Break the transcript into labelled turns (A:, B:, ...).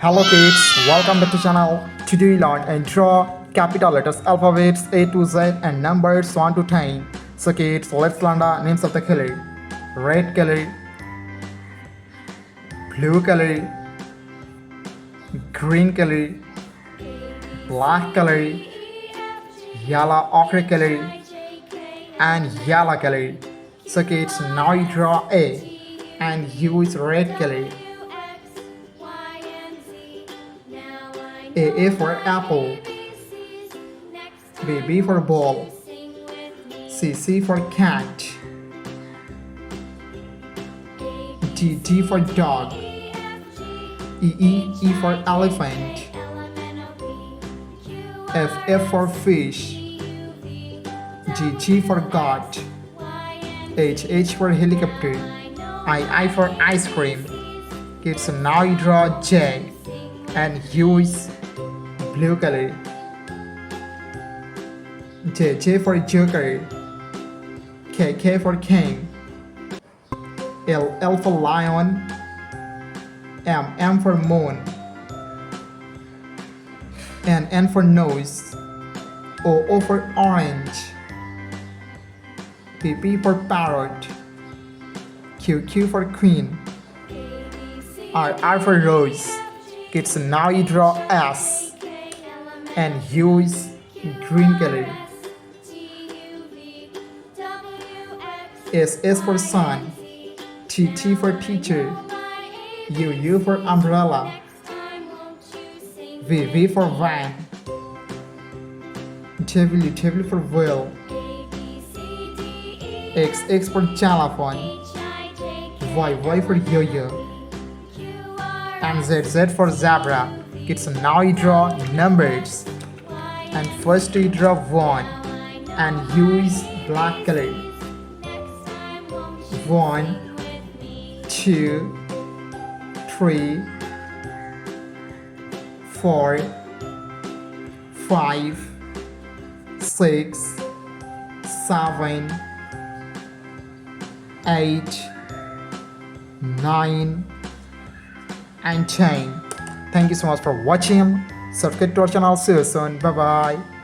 A: Hello kids, welcome back to channel. Today we learn and draw capital letters, alphabets A to Z and numbers 1 to 10. So kids, let's learn the names of the color. Red color, blue color, green color, black color, yellow ochre color and yellow color. So kids, now you draw A and use red color. A for apple, B for ball, C for cat, D for dog, E for elephant, F for fish, G for goat, H for helicopter, I for ice cream. Kids, now you draw J and use blue color. J for joker, K for king, L for lion, M for moon, N for nose, O for orange, P for parrot, Q for queen, R for rose. Kids, now you draw S and use green color. S for sun, T for teacher, U for umbrella, V for van, W for whale, X for xylophone, Y for yo-yo, and Z for zebra. Kids, now you draw numbers and first you draw 1 and use black color. 1 2 3 4 5 6 7 8 9 and 10. Thank you so much for watching. Subscribe to our channel. See you soon. Bye bye.